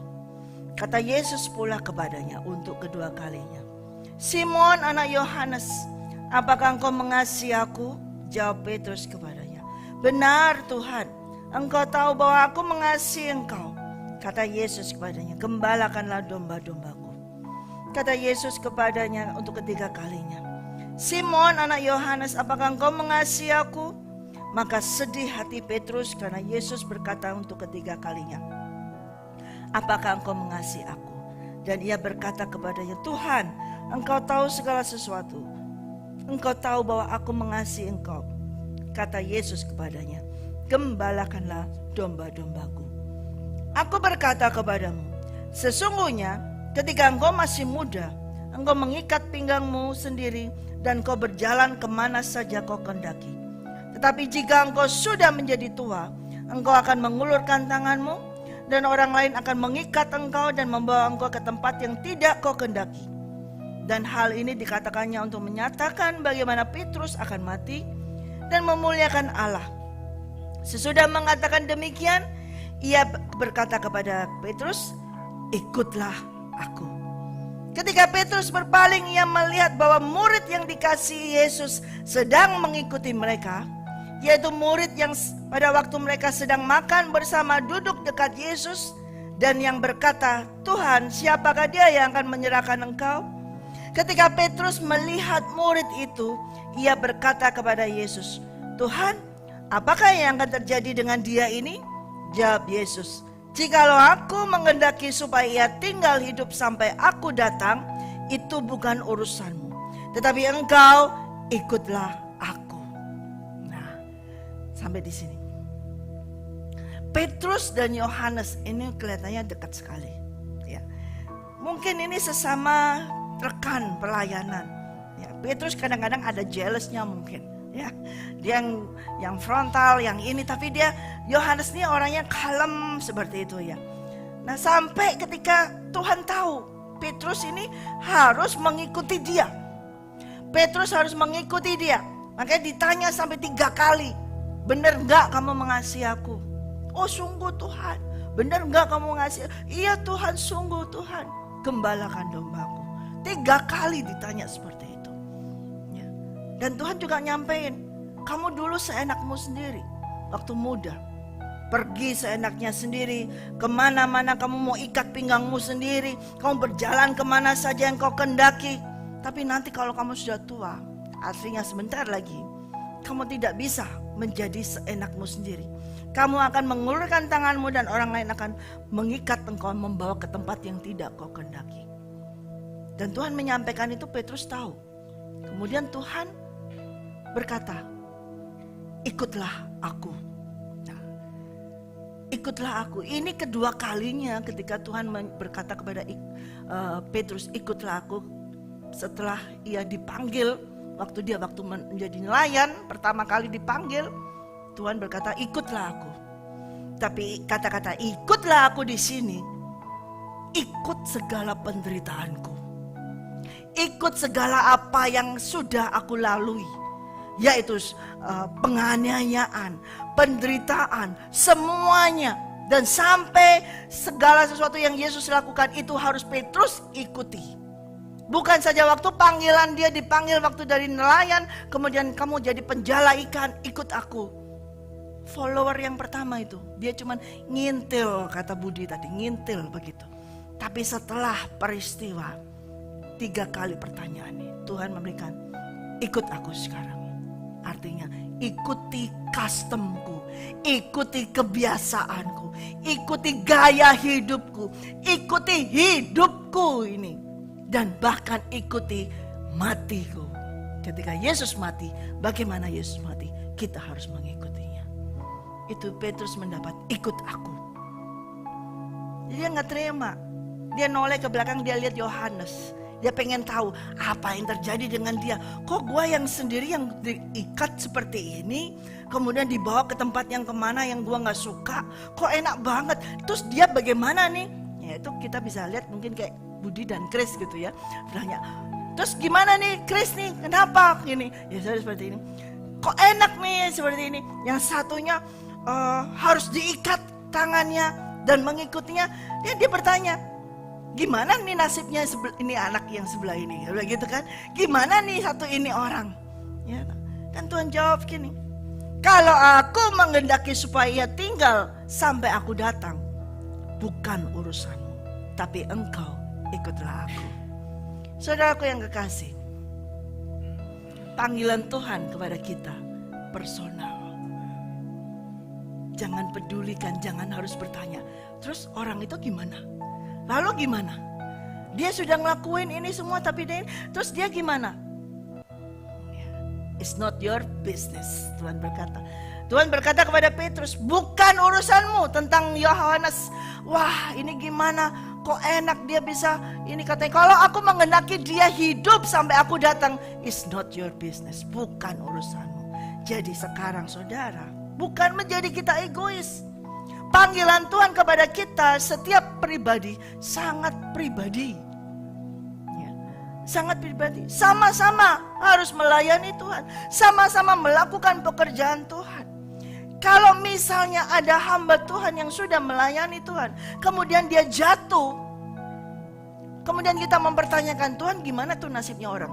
Kata Yesus pula kepadanya untuk kedua kalinya, Simon anak Yohanes, apakah engkau mengasihi aku? Jawab Petrus kepadanya, benar Tuhan, engkau tahu bahwa aku mengasihi engkau. Kata Yesus kepadanya, gembalakanlah domba-dombaku. Kata Yesus kepadanya untuk ketiga kalinya, Simon anak Yohanes, apakah engkau mengasihi aku? Maka sedih hati Petrus karena Yesus berkata untuk ketiga kalinya, apakah engkau mengasihi aku? Dan ia berkata kepadanya, Tuhan, engkau tahu segala sesuatu. Engkau tahu bahwa aku mengasihi engkau. Kata Yesus kepadanya, gembalakanlah domba-dombaku. Aku berkata kepadamu, sesungguhnya ketika engkau masih muda, engkau mengikat pinggangmu sendiri dan kau berjalan kemana saja kau kehendaki. Tetapi jika engkau sudah menjadi tua, engkau akan mengulurkan tanganmu dan orang lain akan mengikat engkau dan membawa engkau ke tempat yang tidak kau kehendaki. Dan hal ini dikatakannya untuk menyatakan bagaimana Petrus akan mati dan memuliakan Allah. Sesudah mengatakan demikian, ia berkata kepada Petrus, ikutlah aku. Ketika Petrus berpaling, ia melihat bahwa murid yang dikasihi Yesus sedang mengikuti mereka, yaitu murid yang pada waktu mereka sedang makan bersama duduk dekat Yesus, dan yang berkata, Tuhan, siapakah dia yang akan menyerahkan engkau? Ketika Petrus melihat murid itu, ia berkata kepada Yesus, Tuhan, apakah yang akan terjadi dengan dia ini? Jawab Yesus, jikalau aku menghendaki supaya ia tinggal hidup sampai aku datang, itu bukan urusanmu. Tetapi engkau ikutlah aku. Nah, sampai di sini. Petrus dan Yohanes ini kelihatannya dekat sekali. Ya. Mungkin ini sesama rekan pelayanan. Ya, Petrus kadang-kadang ada jealousnya mungkin. Ya, dia yang frontal, yang ini, tapi dia Yohanes ini orangnya kalem seperti itu ya. Nah, sampai ketika Tuhan tahu Petrus ini harus mengikuti dia. Petrus harus mengikuti dia. Makanya ditanya sampai 3 kali. Benar enggak kamu mengasihi aku? Oh sungguh Tuhan. Benar enggak kamu mengasihi? Iya Tuhan, sungguh Tuhan. Gembalakan dombaku. 3 kali ditanya seperti itu. Ya. Dan Tuhan juga nyampein, kamu dulu seenakmu sendiri. Waktu muda. Pergi seenaknya sendiri. Kemana-mana kamu mau ikat pinggangmu sendiri. Kamu berjalan kemana saja yang kau kendaki. Tapi nanti kalau kamu sudah tua, artinya sebentar lagi, kamu tidak bisa menjadi seenakmu sendiri. Kamu akan mengulurkan tanganmu dan orang lain akan mengikat engkau, membawa ke tempat yang tidak kau kendaki. Dan Tuhan menyampaikan itu, Petrus tahu. Kemudian Tuhan berkata, ikutlah aku. Nah, ikutlah aku. Ini kedua kalinya ketika Tuhan berkata kepada Petrus, ikutlah aku. Setelah ia dipanggil, waktu menjadi nelayan, pertama kali dipanggil, Tuhan berkata, ikutlah aku. Tapi kata-kata ikutlah aku di sini, ikut segala penderitaanku. Ikut segala apa yang sudah aku lalui, yaitu penganiayaan, penderitaan, semuanya. Dan sampai segala sesuatu yang Yesus lakukan itu harus Petrus ikuti. Bukan saja waktu panggilan dia dipanggil waktu dari nelayan, kemudian kamu jadi penjala ikan, ikut aku. Follower yang pertama itu, dia cuma ngintil, kata Budi tadi, ngintil begitu. Tapi setelah peristiwa, 3 kali pertanyaan ini, Tuhan memberikan, ikut aku sekarang. Artinya, ikuti customku, ikuti kebiasaanku, ikuti gaya hidupku, ikuti hidupku ini. Dan bahkan ikuti matiku. Ketika Yesus mati, bagaimana Yesus mati? Kita harus mengikutinya. Itu Petrus mendapat ikut aku. Dia gak terima. Dia noleh ke belakang, dia lihat Yohanes. Dia pengen tahu apa yang terjadi dengan dia. Kok gue yang sendiri yang diikat seperti ini, kemudian dibawa ke tempat yang kemana yang gue gak suka. Kok enak banget. Terus dia bagaimana nih? Ya itu kita bisa lihat mungkin kayak Budi dan Chris gitu ya. Tanya, terus gimana nih Chris nih? Kenapa gini? Ya saya seperti ini. Kok enak nih seperti ini? Yang satunya harus diikat tangannya dan mengikutinya. Dia bertanya, gimana nih nasibnya ini anak yang sebelah ini? Gitu kan? Gimana nih satu ini orang? Ya. Dan Tuhan jawab gini, kalau aku menghendaki supaya ia tinggal sampai aku datang, bukan urusanmu, tapi engkau ikutlah aku. Saudaraku yang kekasih, panggilan Tuhan kepada kita personal. Jangan pedulikan, jangan harus bertanya, terus orang itu gimana? Lalu gimana? Dia sudah ngelakuin ini semua tapi terus dia gimana? It's not your business, Tuhan berkata. Tuhan berkata kepada Petrus, bukan urusanmu tentang Yohanes. Wah, ini gimana? Kok enak dia bisa ini katanya. Kalau aku menghendaki dia hidup sampai aku datang, it's not your business, bukan urusanmu. Jadi sekarang saudara, bukan menjadi kita egois. Panggilan Tuhan kepada kita setiap pribadi sangat pribadi. Ya, sangat pribadi. Sama-sama harus melayani Tuhan, sama-sama melakukan pekerjaan Tuhan. Kalau misalnya ada hamba Tuhan yang sudah melayani Tuhan, kemudian dia jatuh, kemudian kita mempertanyakan, Tuhan gimana tuh nasibnya orang?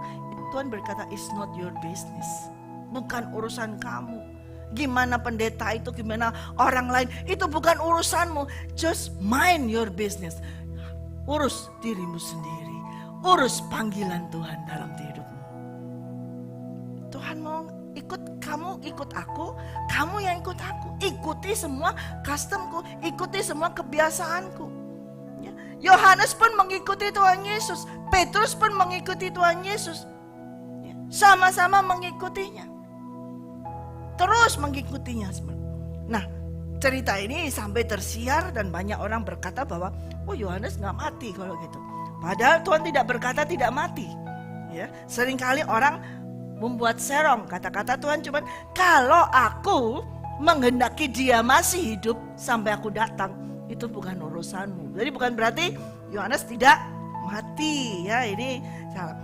Tuhan berkata, it's not your business, bukan urusan kamu. Gimana pendeta itu, gimana orang lain, itu bukan urusanmu. Just mind your business. Urus dirimu sendiri, urus panggilan Tuhan dalam hidupmu. Tuhan mau ikut kamu, ikut aku, kamu yang ikut aku. Ikuti semua customku, ikuti semua kebiasaanku. Yohanes pun mengikuti Tuhan Yesus, Petrus pun mengikuti Tuhan Yesus. Sama-sama mengikutinya, terus mengikutinya. Nah, cerita ini sampai tersiar dan banyak orang berkata bahwa Yohanes gak mati kalau gitu. Padahal Tuhan tidak berkata tidak mati. Ya, seringkali orang membuat serong kata-kata Tuhan cuman kalau aku menghendaki dia masih hidup sampai aku datang, itu bukan urusanmu. Jadi bukan berarti Yohanes tidak mati ya, ini salah.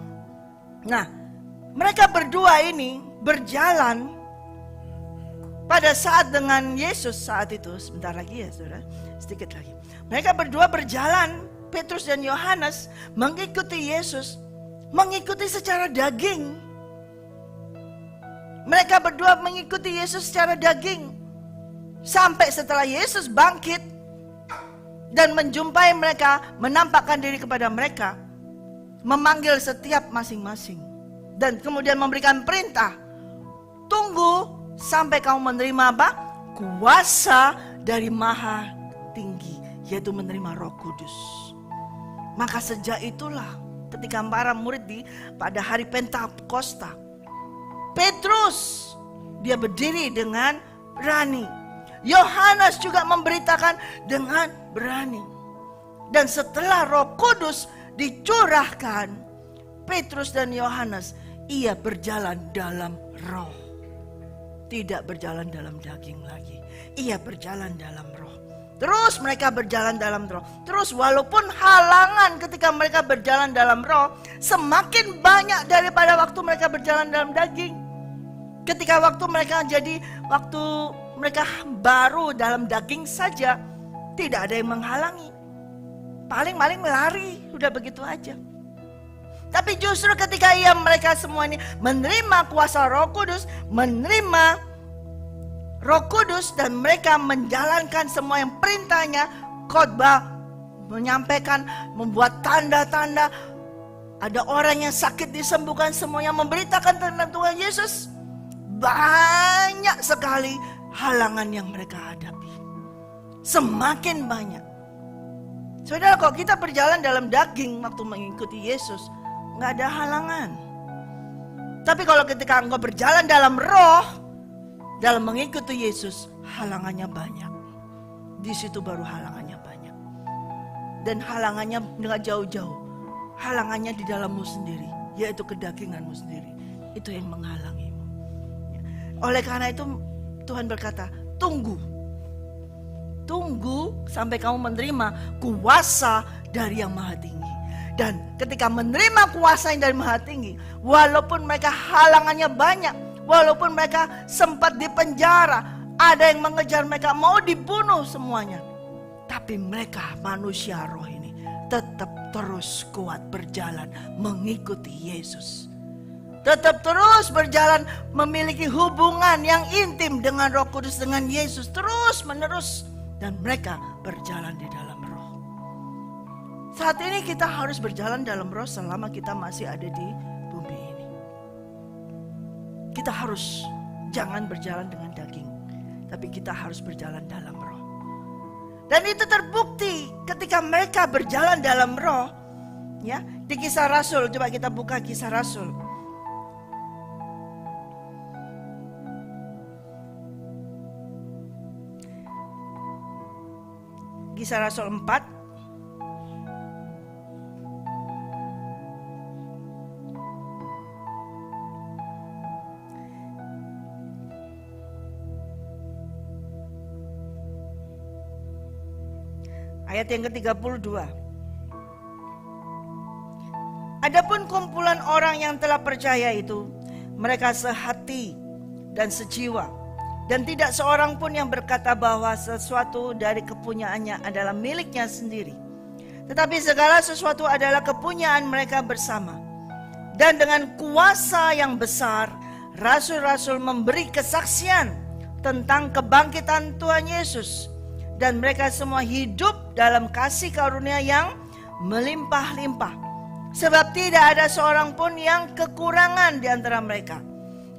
Nah, mereka berdua ini berjalan pada saat dengan Yesus saat itu. Sebentar lagi ya saudara, sedikit lagi. Mereka berdua berjalan, Petrus dan Yohanes mengikuti Yesus, mengikuti secara daging. Mereka berdua mengikuti Yesus secara daging. Sampai setelah Yesus bangkit dan menjumpai mereka, menampakkan diri kepada mereka, memanggil setiap masing-masing, dan kemudian memberikan perintah, tunggu sampai kamu menerima apa? Kuasa dari Maha Tinggi, yaitu menerima Roh Kudus. Maka sejak itulah ketika para murid pada hari Pentakosta, Petrus dia berdiri dengan berani. Yohanes juga memberitakan dengan berani. Dan setelah Roh Kudus dicurahkan, Petrus dan Yohanes ia berjalan dalam roh. Tidak berjalan dalam daging lagi. Ia berjalan dalam roh. Terus mereka berjalan dalam roh. Terus walaupun halangan ketika mereka berjalan dalam roh semakin banyak daripada waktu mereka berjalan dalam daging. Ketika waktu mereka baru dalam daging saja, tidak ada yang menghalangi. Paling-paling lari, udah begitu aja. Tapi justru ketika mereka semua ini menerima kuasa Roh Kudus, menerima Roh Kudus, dan mereka menjalankan semua yang perintahnya, khotbah, menyampaikan, membuat tanda-tanda, ada orang yang sakit disembuhkan, semuanya memberitakan tentang Tuhan Yesus. Banyak sekali halangan yang mereka hadapi. Semakin banyak. Saudara, kalau kita berjalan dalam daging waktu mengikuti Yesus, nggak ada halangan. Tapi kalau ketika engkau berjalan dalam roh, dalam mengikuti Yesus, halangannya banyak. Di situ baru halangannya banyak. Dan halangannya nggak jauh-jauh. Halangannya di dalammu sendiri, yaitu kedaginganmu sendiri. Itu yang menghalangimu. Oleh karena itu Tuhan berkata, tunggu. Tunggu sampai kamu menerima kuasa dari yang Maha Tinggi. Dan ketika menerima kuasa yang dari Maha Tinggi, walaupun mereka halangannya banyak, walaupun mereka sempat dipenjara, ada yang mengejar mereka, mau dibunuh semuanya, tapi mereka manusia roh ini tetap terus kuat berjalan mengikuti Yesus. Tetap terus berjalan memiliki hubungan yang intim dengan Roh Kudus, dengan Yesus, terus menerus. Dan mereka berjalan di dalam roh. Saat ini kita harus berjalan dalam roh selama kita masih ada di bumi ini. Kita harus jangan berjalan dengan daging, tapi kita harus berjalan dalam roh. Dan itu terbukti ketika mereka berjalan dalam roh. Ya, di Kisah Rasul, coba kita buka Kisah Rasul. Kisah Rasul 4 ayat yang ke-32. Adapun kumpulan orang yang telah percaya itu, mereka sehati dan sejiwa, dan tidak seorang pun yang berkata bahwa sesuatu dari kepunyaannya adalah miliknya sendiri. Tetapi segala sesuatu adalah kepunyaan mereka bersama. Dan dengan kuasa yang besar, rasul-rasul memberi kesaksian tentang kebangkitan Tuhan Yesus. Dan mereka semua hidup dalam kasih karunia yang melimpah-limpah. Sebab tidak ada seorang pun yang kekurangan di antara mereka.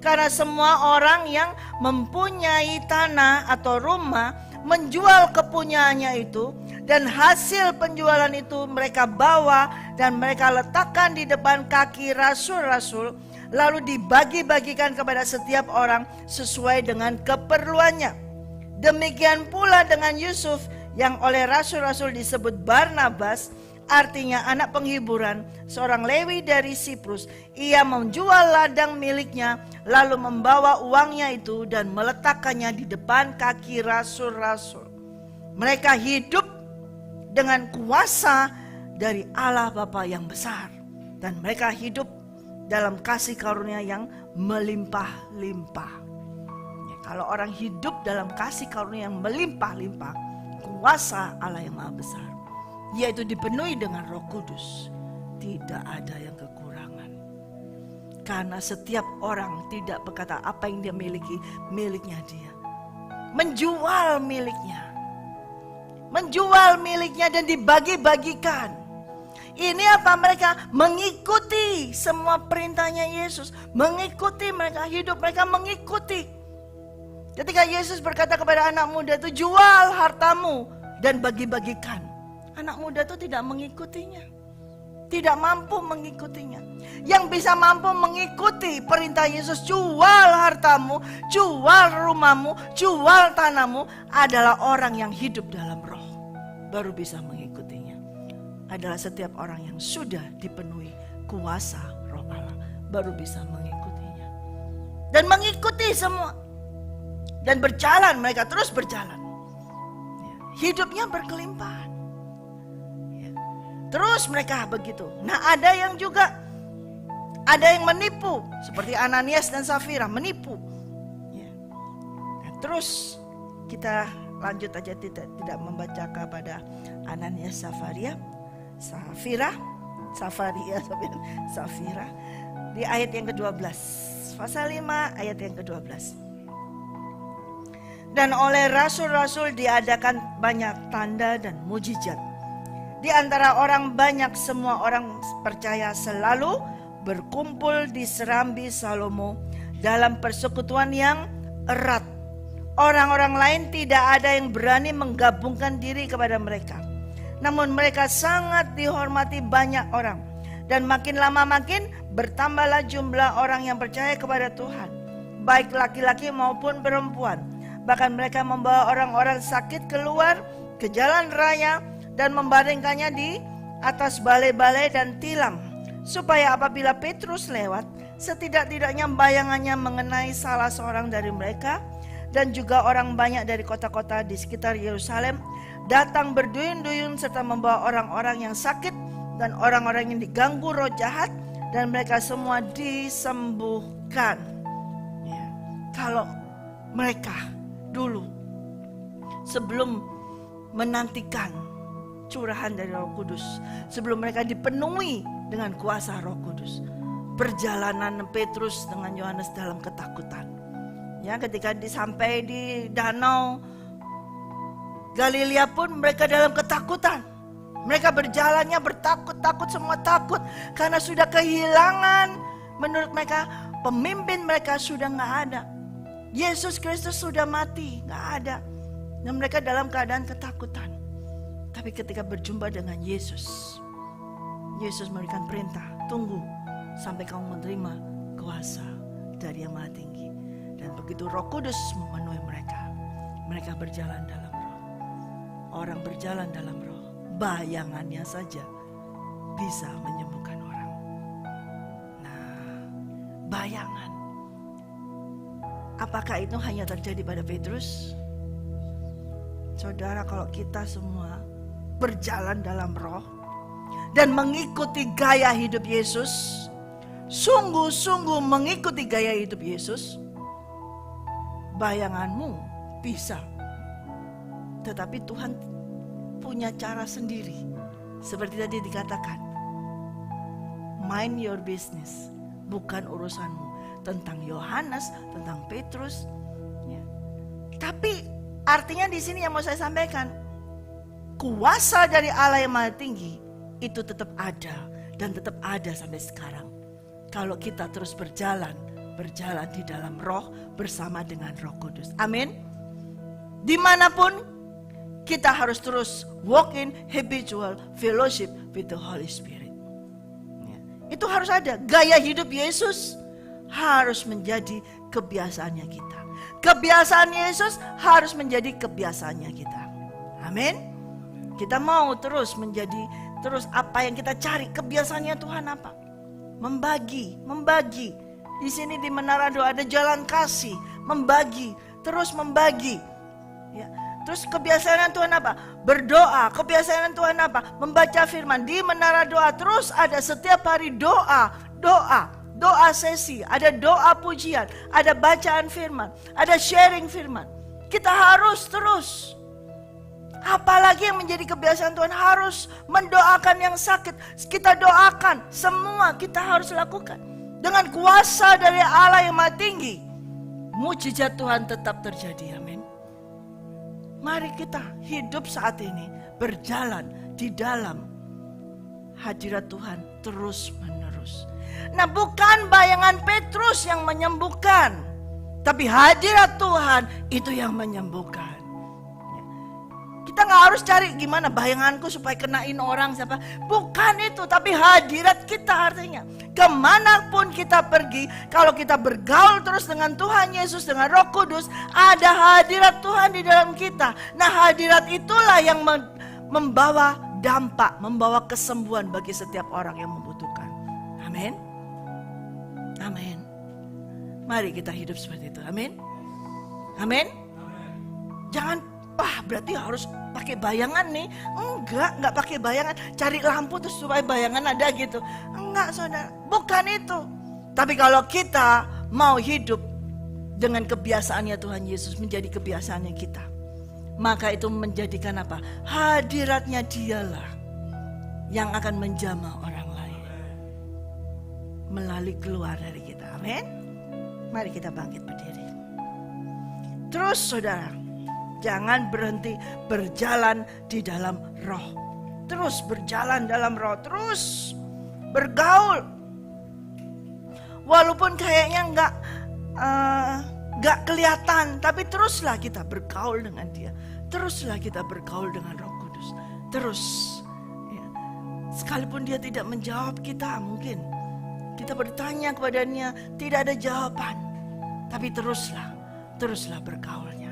Karena semua orang yang mempunyai tanah atau rumah menjual kepunyaannya itu, dan hasil penjualan itu mereka bawa dan mereka letakkan di depan kaki rasul-rasul, lalu dibagi-bagikan kepada setiap orang sesuai dengan keperluannya. Demikian pula dengan Yusuf yang oleh rasul-rasul disebut Barnabas, artinya anak penghiburan, seorang Lewi dari Siprus. Ia menjual ladang miliknya, lalu membawa uangnya itu dan meletakkannya di depan kaki rasul-rasul. Mereka hidup dengan kuasa dari Allah Bapa yang besar. Dan mereka hidup dalam kasih karunia yang melimpah-limpah. Ya, kalau orang hidup dalam kasih karunia yang melimpah-limpah, kuasa Allah yang maha besar, yaitu dipenuhi dengan Roh Kudus, tidak ada yang kekurangan. Karena setiap orang tidak berkata apa yang dia miliki, miliknya dia. Menjual miliknya. Menjual miliknya dan dibagi-bagikan. Ini apa mereka? Mengikuti semua perintahnya Yesus. Mengikuti, mereka hidup, mereka mengikuti. Ketika Yesus berkata kepada anak muda itu, jual hartamu dan bagi-bagikan. Anak muda itu tidak mengikutinya. Tidak mampu mengikutinya. Yang bisa mampu mengikuti perintah Yesus, jual hartamu, jual rumahmu, jual tanahmu, adalah orang yang hidup dalam Roh. Baru bisa mengikutinya. Adalah setiap orang yang sudah dipenuhi kuasa Roh Allah, baru bisa mengikutinya. Dan mengikuti semua. Dan berjalan, mereka terus berjalan. Hidupnya berkelimpahan. Terus mereka begitu. Nah, ada yang juga, ada yang menipu, seperti Ananias dan Safira menipu. Nah, terus kita lanjut aja, tidak membaca kepada Ananias Safira di ayat yang ke-12, pasal 5 ayat yang ke-12. Dan oleh rasul-rasul diadakan banyak tanda dan mujizat. Di antara orang banyak, semua orang percaya selalu berkumpul di serambi Salomo dalam persekutuan yang erat. Orang-orang lain tidak ada yang berani menggabungkan diri kepada mereka. Namun mereka sangat dihormati banyak orang. Dan makin lama makin bertambahlah jumlah orang yang percaya kepada Tuhan, baik laki-laki maupun perempuan. Bahkan mereka membawa orang-orang sakit keluar ke jalan raya dan membaringkannya di atas balai-balai dan tilam, supaya apabila Petrus lewat, setidak-tidaknya bayangannya mengenai salah seorang dari mereka. Dan juga orang banyak dari kota-kota di sekitar Yerusalem datang berduyun-duyun serta membawa orang-orang yang sakit dan orang-orang yang diganggu roh jahat, dan mereka semua disembuhkan. Ya. Kalau mereka dulu sebelum menantikan curahan dari Roh Kudus, sebelum mereka dipenuhi dengan kuasa Roh Kudus, perjalanan Petrus dengan Yohanes dalam ketakutan. Ya, ketika sampai di danau Galilea pun mereka dalam ketakutan. Mereka berjalannya bertakut-takut, semua takut karena sudah kehilangan. Menurut mereka pemimpin mereka sudah gak ada. Yesus Kristus sudah mati, gak ada. Dan mereka dalam keadaan ketakutan. Tapi ketika berjumpa dengan Yesus, Yesus memberikan perintah, tunggu sampai kamu menerima kuasa dari Yang Maha Tinggi. Dan begitu Roh Kudus memenuhi mereka, mereka berjalan dalam Roh. Orang berjalan dalam Roh, bayangannya saja bisa menyembuhkan orang. Nah, bayangan. Apakah itu hanya terjadi pada Petrus? Saudara, kalau kita semua berjalan dalam Roh dan mengikuti gaya hidup Yesus, sungguh-sungguh mengikuti gaya hidup Yesus, bayanganmu bisa. Tetapi Tuhan punya cara sendiri. Seperti tadi dikatakan, mind your business, bukan urusanmu. Tentang Yohanes, tentang Petrus, ya. Tapi artinya di sini yang mau saya sampaikan, kuasa dari Allah yang Maha Tinggi itu tetap ada dan tetap ada sampai sekarang. Kalau kita terus berjalan di dalam Roh bersama dengan Roh Kudus. Amin. Dimanapun kita harus terus walk in habitual fellowship with the Holy Spirit. Ya. Itu harus ada. Gaya hidup Yesus harus menjadi kebiasaannya kita. Kebiasaan Yesus harus menjadi kebiasaannya kita. Amin. Kita mau terus menjadi, terus apa yang kita cari, kebiasaannya Tuhan apa? Membagi. Di sini di Menara Doa ada jalan kasih, membagi, terus membagi. Ya. Terus kebiasaan Tuhan apa? Berdoa. Kebiasaan Tuhan apa? Membaca firman di menara doa. Terus ada setiap hari doa sesi, ada doa pujian, ada bacaan firman, ada sharing firman. Kita harus terus. Apalagi yang menjadi kebiasaan Tuhan, harus mendoakan yang sakit. Kita doakan, semua kita harus lakukan. Dengan kuasa dari Allah yang Maha Tinggi, mujizat Tuhan tetap terjadi. Amin. Mari kita hidup saat ini berjalan di dalam hadirat Tuhan terus menerus. Nah, bukan bayangan Petrus yang menyembuhkan, tapi hadirat Tuhan itu yang menyembuhkan. Kita gak harus cari gimana bayanganku supaya kenain orang siapa. Bukan itu, tapi hadirat kita artinya. Kemanapun kita pergi, kalau kita bergaul terus dengan Tuhan Yesus, dengan Roh Kudus, ada hadirat Tuhan di dalam kita. Nah, hadirat itulah yang membawa dampak, membawa kesembuhan bagi setiap orang yang membutuhkan. Amin. Amin. Mari kita hidup seperti itu. Amin. Amin. Jangan, berarti harus pakai bayangan nih. Enggak pakai bayangan. Cari lampu terus supaya bayangan ada gitu. Enggak, saudara. Bukan itu. Tapi kalau kita mau hidup dengan kebiasaannya Tuhan Yesus menjadi kebiasaannya kita, maka itu menjadikan apa? Hadiratnya Dialah yang akan menjamah orang lain melalui keluar dari kita. Amin. Mari kita bangkit berdiri. Terus saudara, jangan berhenti berjalan di dalam roh. Terus berjalan dalam roh, terus bergaul. Walaupun kayaknya enggak kelihatan, tapi teruslah kita bergaul dengan Dia. Teruslah kita bergaul dengan Roh Kudus. Terus, ya. Sekalipun Dia tidak menjawab kita, mungkin kita bertanya kepadanya, tidak ada jawaban. Tapi teruslah bergaulnya.